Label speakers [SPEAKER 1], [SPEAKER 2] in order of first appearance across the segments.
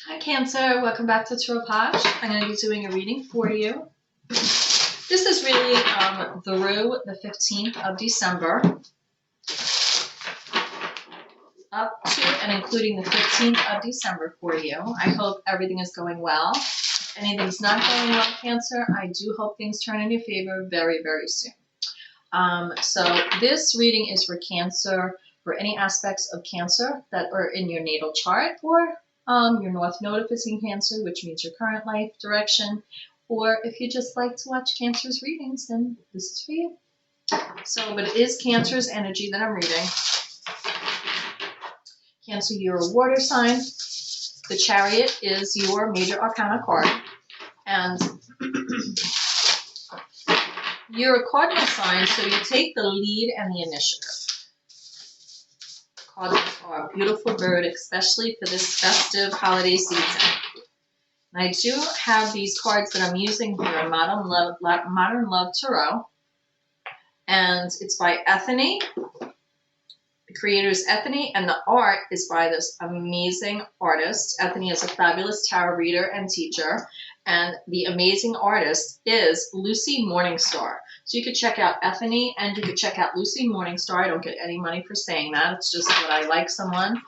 [SPEAKER 1] Hi Cancer, welcome back to POSH. I'm going to be doing a reading for you. This is really through the 15th of December, up to and including the 15th of December for you. I hope everything is going well. If anything's not going well, Cancer, I do hope things turn in your favor very, very soon. So this reading is for Cancer, for any aspects of Cancer that are in your natal chart, or your North Node if it's in Cancer, which means your current life direction, or if you just like to watch Cancer's readings, then this is for you. So, but it is Cancer's energy that I'm reading. Cancer, you're a water sign. The Chariot is your major arcana card, and you're a cardinal sign, so you take the lead and the initiative. Cardinals are a beautiful bird, especially for this festive holiday season. And I do have these cards that I'm using here, Modern Love Tarot, and it's by Ethany. The creator is Ethany, and the art is by this amazing artist. Ethany is a fabulous tarot reader and teacher, and the amazing artist is Lucy Morningstar. So you could check out Ethany, and you could check out Lucy Morningstar. I don't get any money for saying that. It's just what I like someone,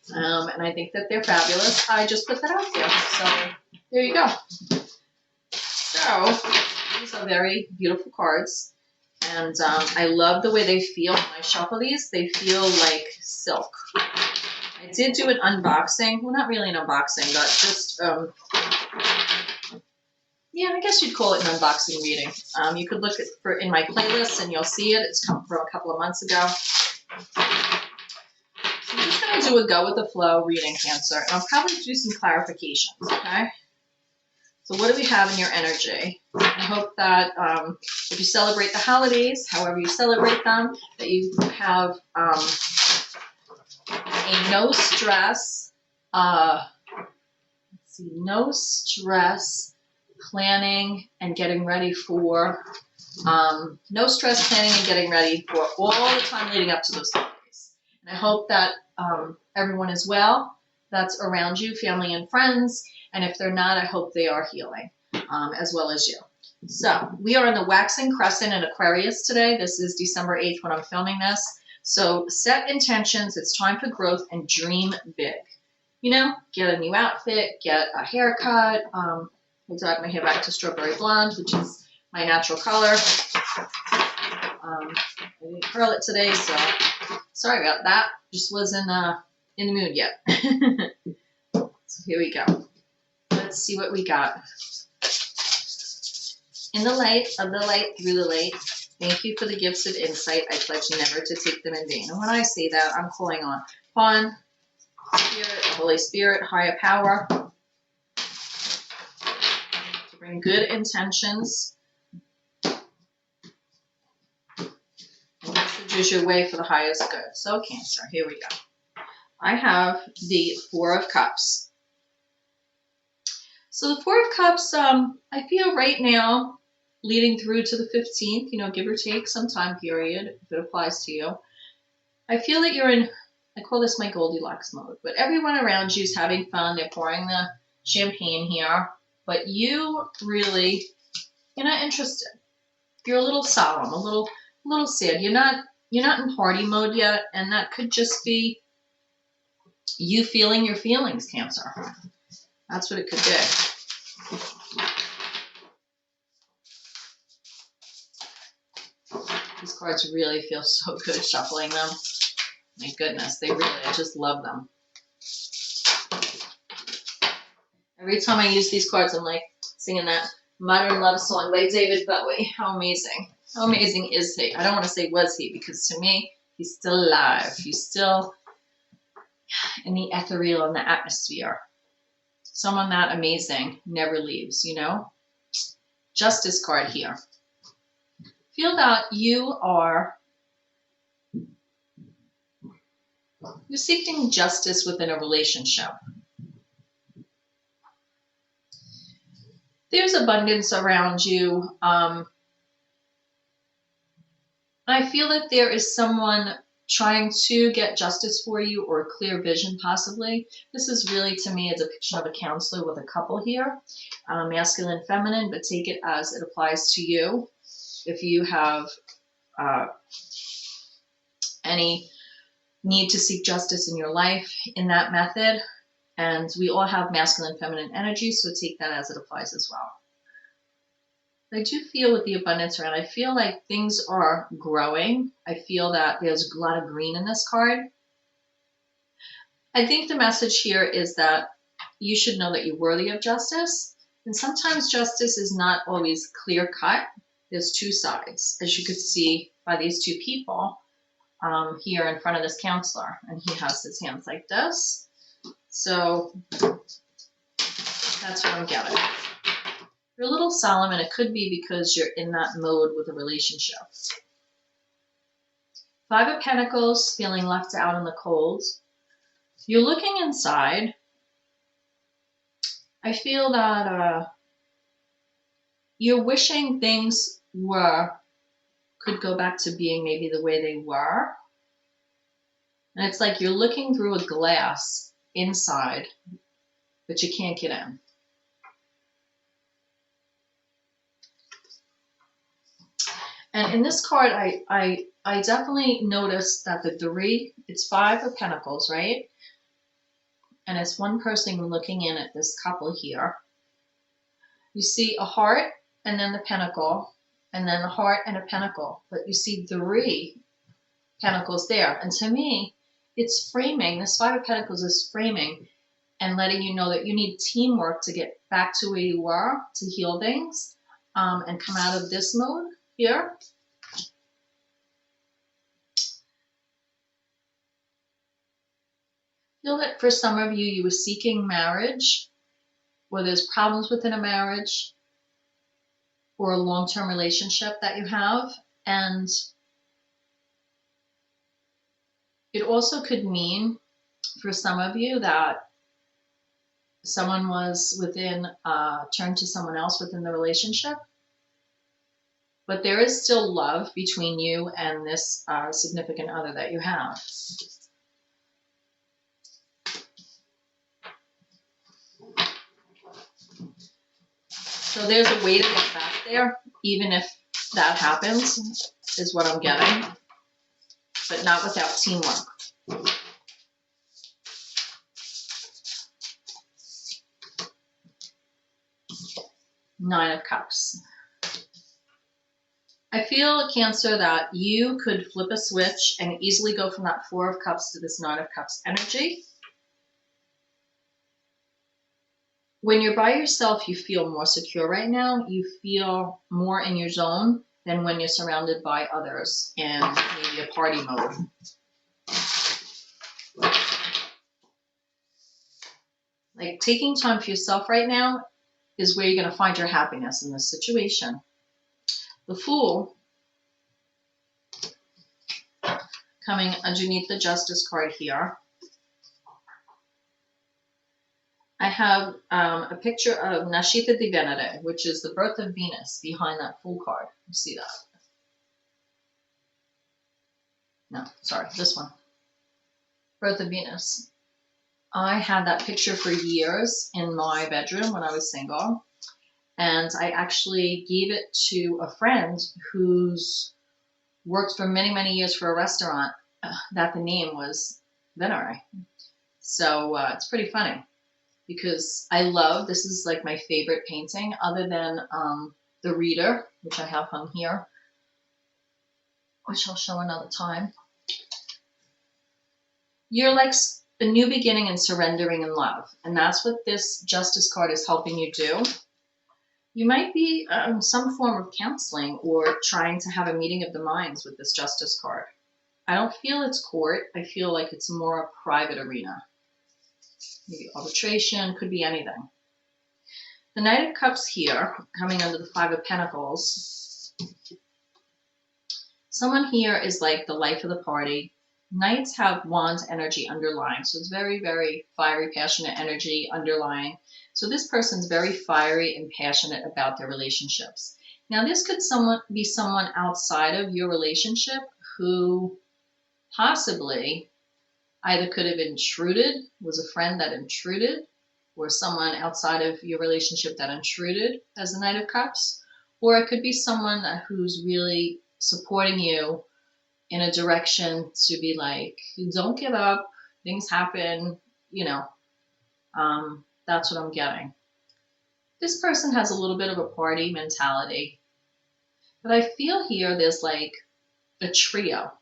[SPEAKER 1] and I think that they're fabulous. I just put that out there. So there you go. So these are very beautiful cards. And I love the way they feel when I shuffle these. They feel like silk. I did do an unboxing. Well, not really an unboxing, but just, yeah, I guess you'd call it an unboxing reading. You could look in my playlist and you'll see it. It's come from a couple of months ago. So I'm just going to do a go with the flow reading, Cancer. And I'll probably do some clarifications, okay? So what do we have in your energy? I hope that if you celebrate the holidays, however you celebrate them, that you have a no stress, no stress planning and getting ready for, no stress planning and getting ready for all the time leading up to those holidays. And I hope that everyone is well, that's around you, family and friends. And if they're not, I hope they are healing, as well as you. So we are in the waxing crescent in Aquarius today. This is December 8th when I'm filming this. So set intentions. It's time for growth and dream big. You know, get a new outfit, get a haircut. I dyed my hair back to strawberry blonde, which is my natural color. I didn't curl it today, so sorry about that. Just wasn't in the mood yet. So here we go. Let's see what we got. In the light, of the light, through the light, thank you for the gifts of insight. I pledge never to take them in vain. And when I say that, I'm calling upon Spirit, Holy Spirit, higher power, to bring good intentions and messages your way for the highest good. So Cancer, here we go. I have the Four of Cups. So the Four of Cups, I feel right now, leading through to the 15th, you know, give or take some time period, if it applies to you. I feel that you're in, I call this my Goldilocks mode, but everyone around you is having fun. They're pouring the champagne here, but you really, you're not interested. You're a little solemn, a little sad. You're not in party mode yet, and that could just be you feeling your feelings, Cancer. That's what it could be. These cards really feel so good shuffling them. My goodness, they really, I just love them. Every time I use these cards, I'm like singing that Modern Love song by David Bowie. How amazing. How amazing is he? I don't want to say was he, because to me, he's still alive. He's still in the ethereal, in the atmosphere. Someone that amazing never leaves, you know? Justice card here. Feel that you're seeking justice within a relationship. There's abundance around you. I feel that there is someone trying to get justice for you or a clear vision possibly. This is really, to me, it's a picture of a counselor with a couple here, masculine, feminine, but take it as it applies to you. If you have any need to seek justice in your life in that method, and we all have masculine, feminine energy, so take that as it applies as well. I do feel with the abundance around, I feel like things are growing. I feel that there's a lot of green in this card. I think the message here is that you should know that you're worthy of justice. And sometimes justice is not always clear cut. There's two sides, as you could see by these two people here in front of this counselor. And he has his hands like this. So that's what I'm getting. You're a little solemn, and it could be because you're in that mode with a relationship. Five of Pentacles, feeling left out in the cold. You're looking inside. I feel that you're wishing things could go back to being maybe the way they were. And it's like you're looking through a glass inside, but you can't get in. And in this card, I definitely noticed that the three, it's Five of Pentacles, right? And it's one person looking in at this couple here. You see a heart and then the pentacle, and then a heart and a pentacle. But you see three pentacles there. And to me, it's framing. This Five of Pentacles is framing and letting you know that you need teamwork to get back to where you were, to heal things, and come out of this mode here. Feel that for some of you, you were seeking marriage, or there's problems within a marriage, or a long-term relationship that you have. And it also could mean for some of you that someone was turned to someone else within the relationship. But there is still love between you and this significant other that you have. So there's a way to get back there, even if that happens, is what I'm getting, but not without teamwork. Nine of Cups. I feel, Cancer, that you could flip a switch and easily go from that Four of Cups to this Nine of Cups energy. When you're by yourself, you feel more secure right now. You feel more in your zone than when you're surrounded by others in maybe a party mode. Like, taking time for yourself right now is where you're going to find your happiness in this situation. The Fool, coming underneath the Justice card here. I have a picture of Nascita di Venere, which is the birth of Venus, behind that Fool card. You see that? No, sorry, this one. Birth of Venus. I had that picture for years in my bedroom when I was single. And I actually gave it to a friend who's worked for many, many years for a restaurant that the name was Venere. So it's pretty funny. Because I love, this is like my favorite painting other than the Reader, which I have hung here, which I'll show another time. You're like a new beginning and surrendering in love. And that's what this Justice card is helping you do. You might be some form of counseling or trying to have a meeting of the minds with this Justice card. I don't feel it's court. I feel like it's more a private arena. Maybe arbitration, could be anything. The Knight of Cups here, coming under the Five of Pentacles. Someone here is like the life of the party. Knights have Wands energy underlying, so it's very, very fiery, passionate energy underlying. So this person's very fiery and passionate about their relationships. Now this could be someone outside of your relationship who possibly either could have intruded, was a friend that intruded, or someone outside of your relationship that intruded as the Knight of Cups, or it could be someone who's really supporting you in a direction to be like, don't give up, things happen, you know, that's what I'm getting. This person has a little bit of a party mentality, but I feel here there's like a trio.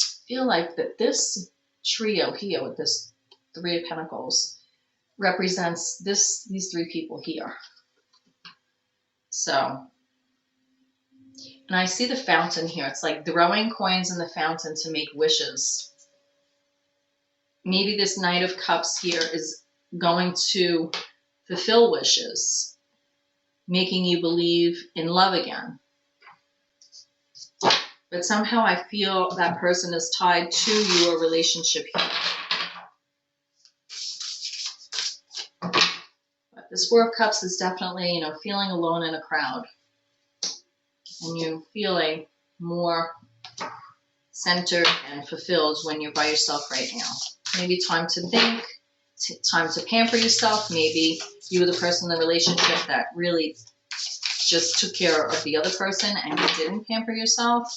[SPEAKER 1] I feel like that this trio here with this Three of Pentacles represents these three people here. So, and I see the fountain here. It's like throwing coins in the fountain to make wishes. Maybe this Knight of Cups here is going to fulfill wishes, making you believe in love again. But somehow I feel that person is tied to your relationship here. But this Four of Cups is definitely, you know, feeling alone in a crowd. And you're feeling more centered and fulfilled when you're by yourself right now. Maybe time to think, time to pamper yourself. Maybe you were the person in the relationship that really just took care of the other person and you didn't pamper yourself.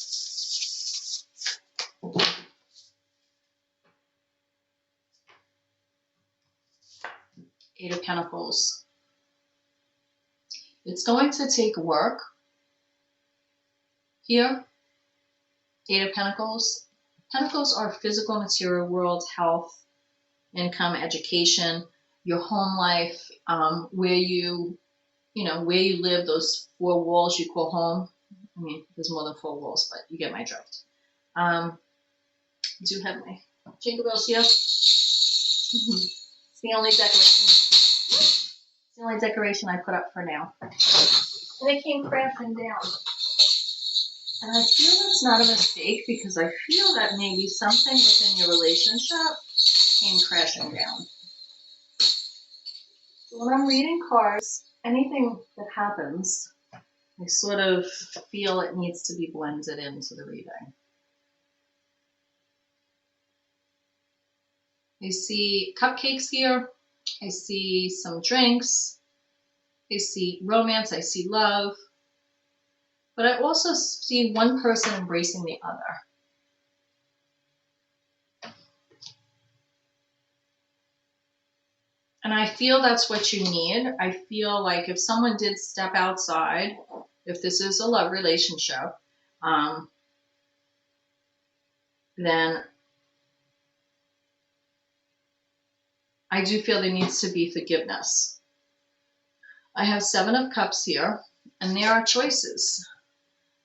[SPEAKER 1] Eight of Pentacles. It's going to take work here. Eight of Pentacles. Pentacles are physical, material world, health, income, education, your home life, where you live, those four walls you call home. I mean, there's more than four walls, but you get my drift. I do have my jingle bells here. It's the only decoration. It's the only decoration I put up for now. And it came crashing down. And I feel that's not a mistake because I feel that maybe something within your relationship came crashing down. So when I'm reading cards, anything that happens, I sort of feel it needs to be blended into the reading. I see cupcakes here. I see some drinks. I see romance. I see love. But I also see one person embracing the other. And I feel that's what you need. I feel like if someone did step outside, if this is a love relationship, then I do feel there needs to be forgiveness. I have Seven of Cups here, and there are choices.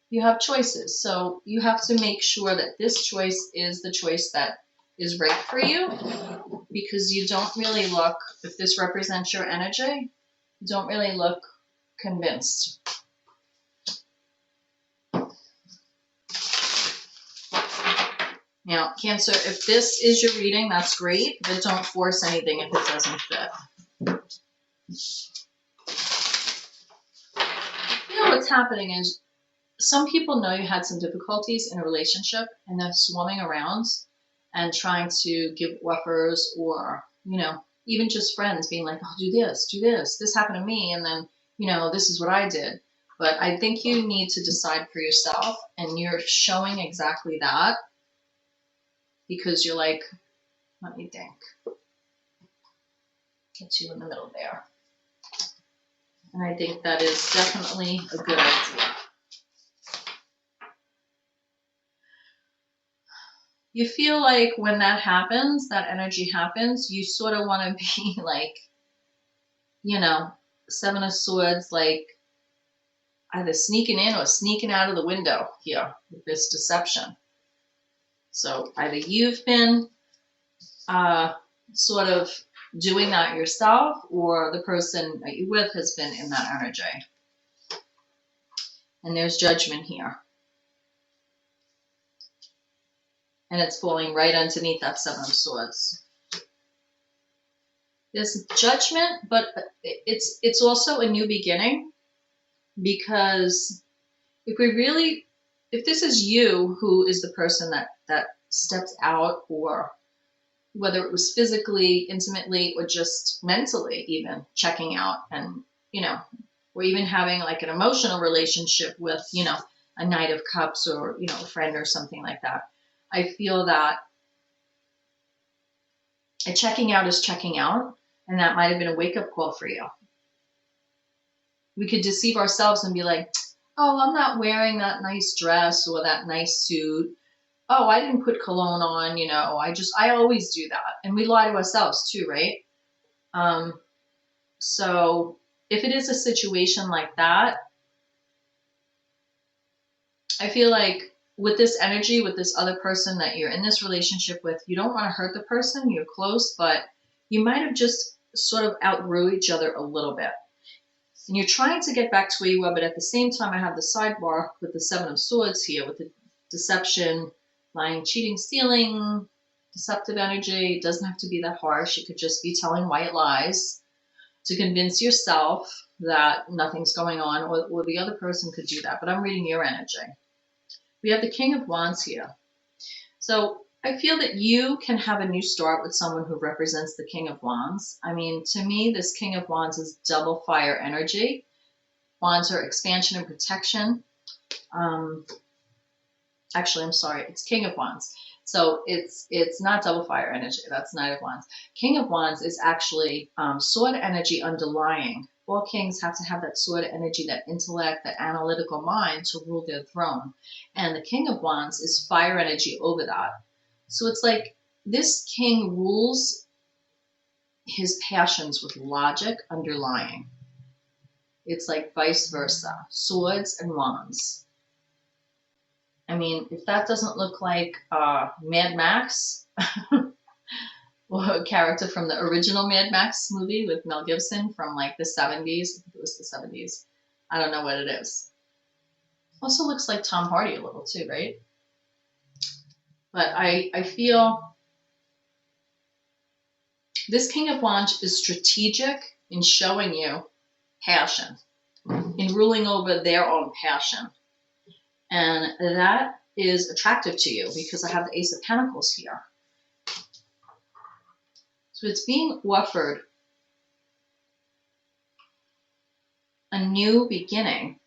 [SPEAKER 1] You have choices. So you have to make sure that this choice is the choice that is right for you, because you don't really look, if this represents your energy, you don't really look convinced. Now, Cancer, if this is your reading, that's great, but don't force anything if it doesn't fit. I feel what's happening is some people know you had some difficulties in a relationship and they're swarming around and trying to give offers, or, you know, even just friends being like, oh, do this, this happened to me, and then, you know, this is what I did. But I think you need to decide for yourself, and you're showing exactly that, because you're like, let me think. Get you in the middle there. And I think that is definitely a good idea. You feel like when that happens, that energy happens, you sort of want to be like, you know, Seven of Swords, like either sneaking in or sneaking out of the window here with this deception. So either you've been sort of doing that yourself, or the person that you're with has been in that energy. And there's Judgment here. And it's falling right underneath that Seven of Swords. There's Judgment, but it's also a new beginning, because if we really if this is you who is the person that stepped out, or whether it was physically, intimately, or just mentally even checking out, and, you know, or even having like an emotional relationship with, you know, a Knight of Cups, or, you know, a friend or something like that. I feel that a checking out is checking out, and that might have been a wake-up call for you. We could deceive ourselves and be like, oh, I'm not wearing that nice dress or that nice suit. Oh, I didn't put cologne on, you know, I always do that. And we lie to ourselves too, right? So if it is a situation like that, I feel like with this energy, with this other person that you're in this relationship with, you don't want to hurt the person, you're close, but you might have just sort of outgrew each other a little bit. And you're trying to get back to where you were, but at the same time, I have the sidebar with the Seven of Swords here, with the deception, lying, cheating, stealing, deceptive energy. It doesn't have to be that harsh. It could just be telling white lies to convince yourself that nothing's going on, or the other person could do that. But I'm reading your energy. We have the King of Wands here. So I feel that you can have a new start with someone who represents the King of Wands. I mean, to me, this King of Wands is double fire energy. Wands are expansion and protection. Actually, I'm sorry, it's King of Wands. So it's not double fire energy. That's Knight of Wands. King of Wands is actually sword energy underlying. All kings have to have that sword energy, that intellect, that analytical mind to rule their throne. And the King of Wands is fire energy over that. So it's like this king rules his passions with logic underlying. It's like vice versa, swords and wands. I mean, if that doesn't look like Mad Max, or a character from the original Mad Max movie with Mel Gibson from like the 70s, I think it was the 70s. I don't know what it is. Also looks like Tom Hardy a little too, right? But I feel this King of Wands is strategic in showing you passion, in ruling over their own passion. And that is attractive to you because I have the Ace of Pentacles here. So it's being offered a new beginning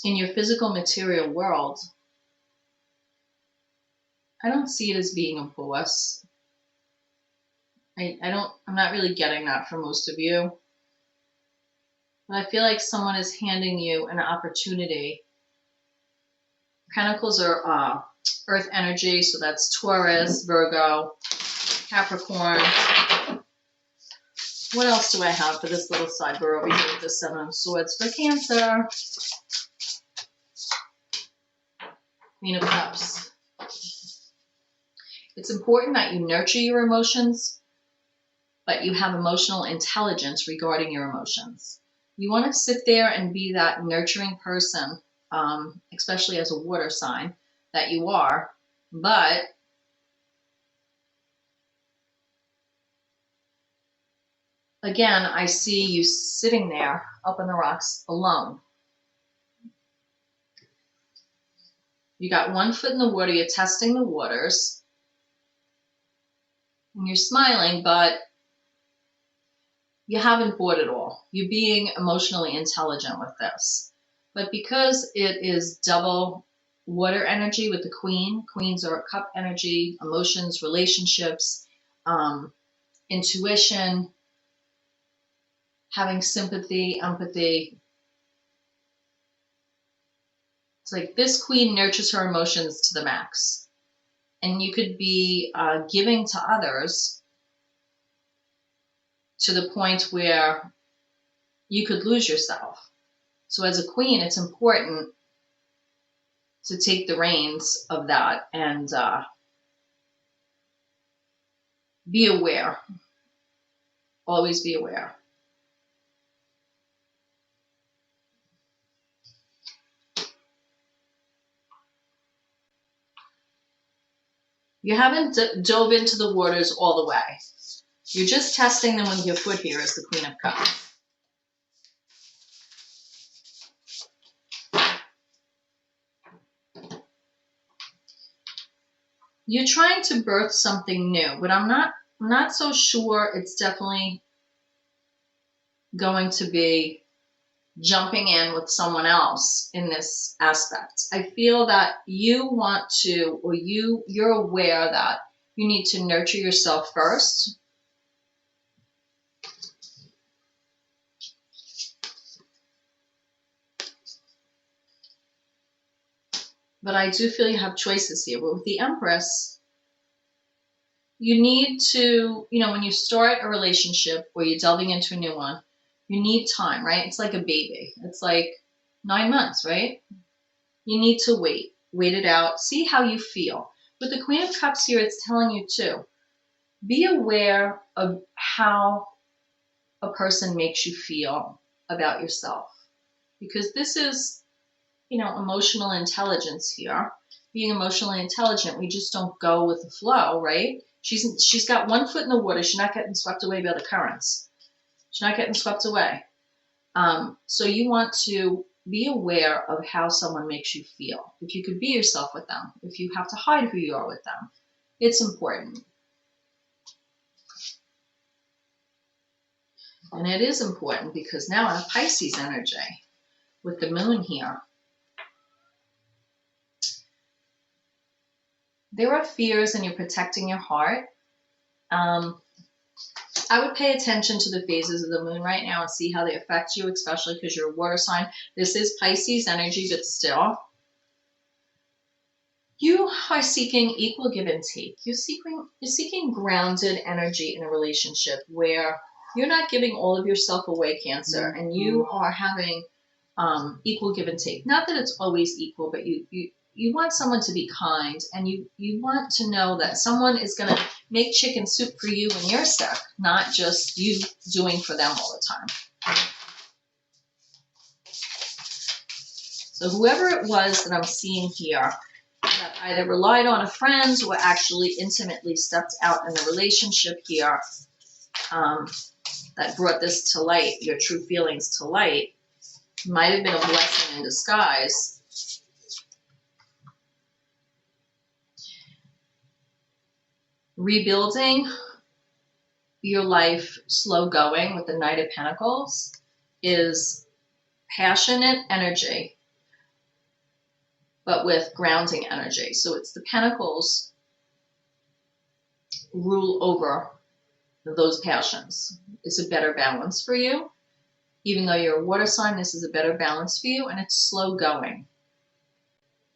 [SPEAKER 1] in your physical material world. I don't see it as being a boss. I'm not really getting that for most of you. But I feel like someone is handing you an opportunity. Pentacles are earth energy, so that's Taurus, Virgo, Capricorn. What else do I have for this little sidebar over here with the Seven of Swords for Cancer? Queen of Cups. It's important that you nurture your emotions, but you have emotional intelligence regarding your emotions. You want to sit there and be that nurturing person, especially as a water sign that you are, but again, I see you sitting there up in the rocks alone. You got one foot in the water, you're testing the waters, and you're smiling, but you haven't bought it all. You're being emotionally intelligent with this. But because it is double water energy with the Queen, Queens are cup energy, emotions, relationships, intuition, having sympathy, empathy. It's like this Queen nurtures her emotions to the max. And you could be giving to others to the point where you could lose yourself. So as a queen, it's important to take the reins of that and be aware. Always be aware. You haven't dove into the waters all the way. You're just testing them with your foot here as the Queen of Cups. you're trying to birth something new, but I'm not so sure it's definitely going to be jumping in with someone else in this aspect. I feel that you want to, or you're aware that you need to nurture yourself first. But I do feel you have choices here. But with the Empress, you need to, when you start a relationship or you're delving into a new one, you need time, right? It's like a baby. It's like 9 months, right? You need to wait it out, see how you feel. With the Queen of Cups here, it's telling you too, be aware of how a person makes you feel about yourself. Because this is, emotional intelligence here. Being emotionally intelligent, we just don't go with the flow, right? She's got one foot in the water. She's not getting swept away by the currents. She's not getting swept away. So you want to be aware of how someone makes you feel. If you could be yourself with them, if you have to hide who you are with them, it's important. And it is important because now in a Pisces energy, with the moon here, there are fears and you're protecting your heart. I would pay attention to the phases of the moon right now and see how they affect you, especially because you're a water sign. This is Pisces energy, but still. You are seeking equal give and take. You're seeking grounded energy in a relationship where you're not giving all of yourself away, Cancer, and you are having equal give and take. Not that it's always equal, but you want someone to be kind, and you want to know that someone is going to make chicken soup for you when you're sick, not just you doing for them all the time. So whoever it was that I'm seeing here that either relied on a friend or actually intimately stepped out in the relationship here, that brought this to light, your true feelings to light, might have been a blessing in disguise. Rebuilding your life slow going with the Knight of Pentacles is passionate energy, but with grounding energy. So it's the Pentacles rule over those passions. It's a better balance for you. Even though you're a water sign, this is a better balance for you, and it's slow going.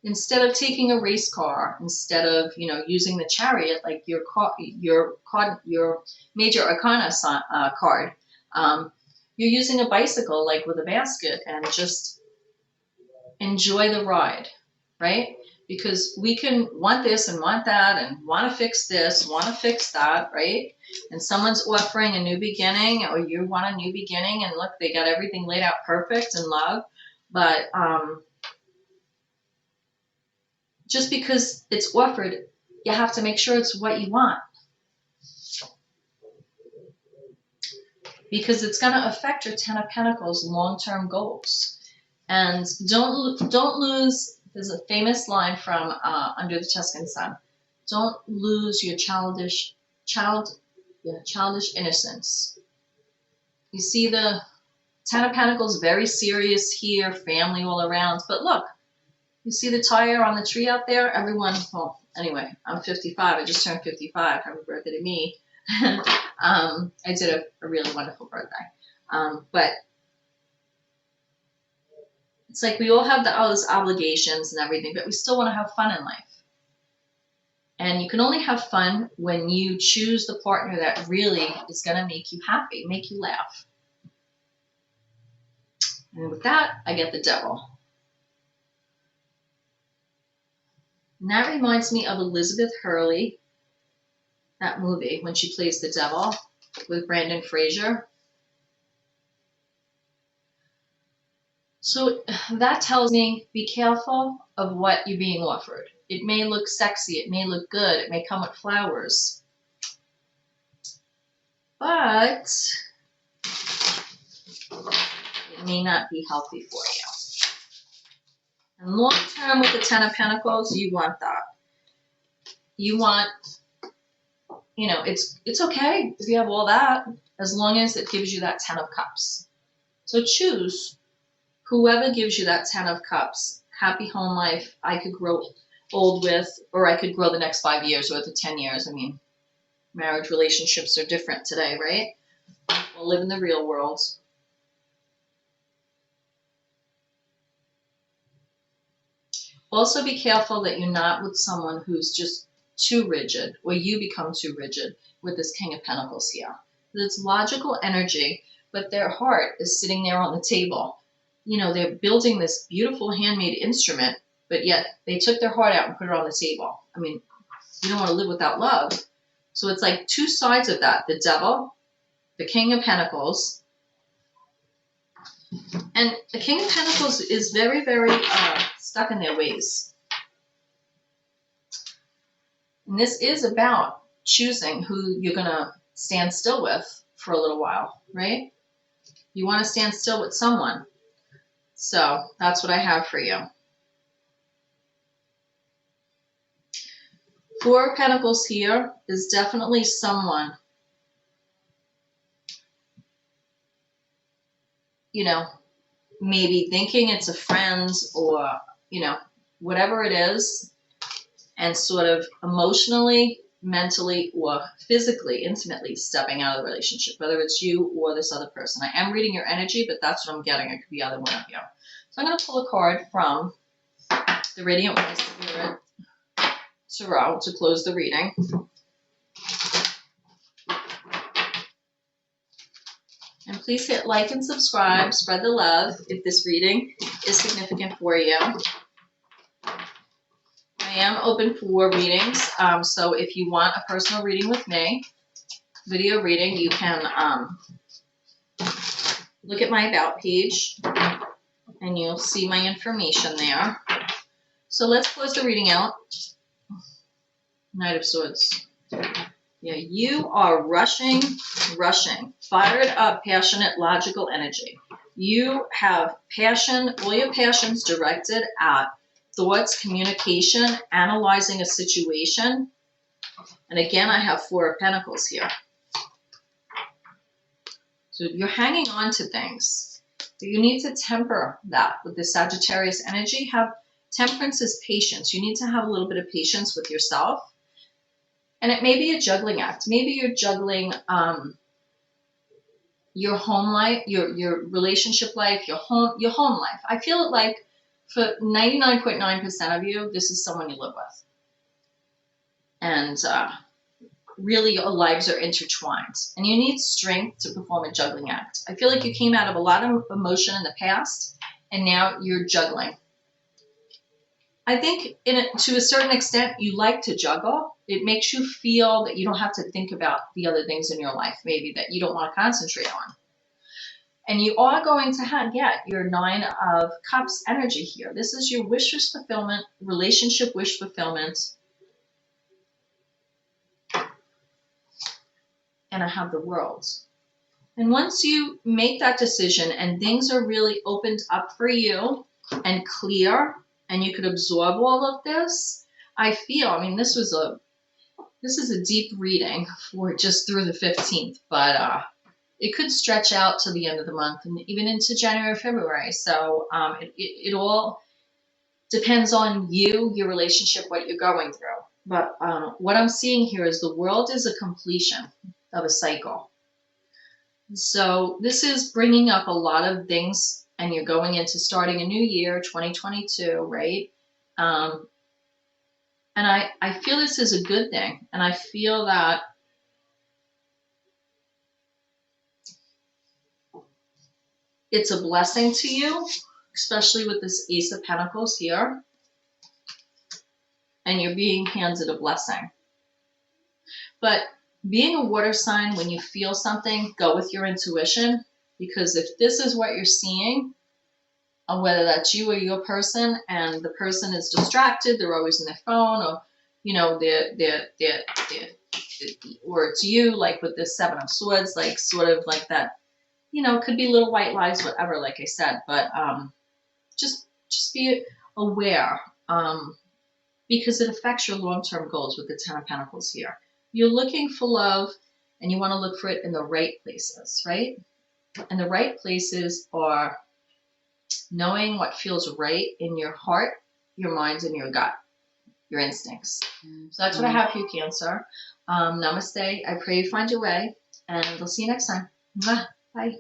[SPEAKER 1] Instead of taking a race car, instead of using the Chariot like your major arcana card, you're using a bicycle like with a basket and just enjoy the ride, right? Because we can want this and want that and want to fix this, want to fix that, right? And someone's offering a new beginning, or you want a new beginning, and look, they got everything laid out perfect in love, but just because it's offered, you have to make sure it's what you want. Because it's going to affect your Ten of Pentacles long-term goals. And don't lose, there's a famous line from Under the Tuscan Sun, don't lose your childish innocence. You see the Ten of Pentacles, very serious here, family all around, but look, you see the tire on the tree out there? Everyone, well, anyway, I'm 55. I just turned 55. Happy birthday to me. I did a really wonderful birthday. But it's like we all have all those obligations and everything, but we still want to have fun in life. And you can only have fun when you choose the partner that really is going to make you happy, make you laugh. And with that, I get the Devil. And that reminds me of Elizabeth Hurley, that movie, when she plays the devil with Brendan Fraser. So that tells me, be careful of what you're being offered. It may look sexy, it may look good, it may come with flowers, but it may not be healthy for you. And long term with the Ten of Pentacles, you want that. you want, you know, it's okay if you have all that, as long as it gives you that 10 of Cups. So choose whoever gives you that 10 of Cups. Happy home life, I could grow old with, or I could grow the next 5 years or the 10 years. I mean, marriage relationships are different today, right? We'll live in the real world. Also be careful that you're not with someone who's just too rigid, or you become too rigid with this King of Pentacles here. It's logical energy, but their heart is sitting there on the table. You know, they're building this beautiful handmade instrument, but yet they took their heart out and put it on the table. I mean, you don't want to live without love. So it's like two sides of that. The Devil, the King of Pentacles. And the King of Pentacles is very, very stuck in their ways. And this is about choosing who you're going to stand still with for a little while, right? You want to stand still with someone. So that's what I have for you. Four of Pentacles here is definitely someone, you know, maybe thinking it's a friend or, you know, whatever it is, and sort of emotionally, mentally, or physically, intimately stepping out of the relationship, whether it's you or this other person. I am reading your energy, but that's what I'm getting. It could be either one of you. So I'm going to pull a card from the Radiant White Spirit Tarot to close the reading. And please hit like and subscribe, spread the love if this reading is significant for you. I am open for readings, so if you want a personal reading with me, video reading, you can look at my About page, and you'll see my information there. So let's close the reading out. Knight of Swords. Yeah, you are rushing, fired up, passionate, logical energy. You have passion, all your passions directed at thoughts, communication, analyzing a situation. And again, I have Four of Pentacles here. So you're hanging on to things. You need to temper that with the Sagittarius energy. Temperance is patience. You need to have a little bit of patience with yourself. And it may be a juggling act. Maybe you're juggling your home life, your relationship life, your home life. I feel it like for 99.9% of you, this is someone you live with. And really your lives are intertwined. And you need strength to perform a juggling act. I feel like you came out of a lot of emotion in the past, and now you're juggling. I think to a certain extent, you like to juggle. It makes you feel that you don't have to think about the other things in your life, maybe that you don't want to concentrate on. And you are going to get your Nine of Cups energy here. This is your wish fulfillment, relationship wish fulfillment. And I have the World. And once you make that decision and things are really opened up for you and clear, and you could absorb all of this, I mean, this is a deep reading for just through the 15th, but it could stretch out to the end of the month and even into January, February. So it all depends on you, your relationship, what you're going through. But what I'm seeing here is the World is a completion of a cycle. So this is bringing up a lot of things, and you're going into starting a new year, 2022, right? And I feel this is a good thing. And I feel that it's a blessing to you, especially with this Ace of Pentacles here. And you're being handed a blessing. But being a water sign, when you feel something, go with your intuition. Because if this is what you're seeing, whether that's you or your person, and the person is distracted, they're always on their phone, or, you know, or it's you, like with the Seven of Swords, like sort of like that, you know, it could be little white lies, whatever, like I said, but just be aware. because it affects your long-term goals with the Ten of Pentacles here. You're looking for love, and you want to look for it in the right places, right? And the right places are knowing what feels right in your heart, your mind, and your gut, your instincts. So that's what I have for you, Cancer. Namaste. I pray you find your way, and I'll see you next time. Mwah. Bye.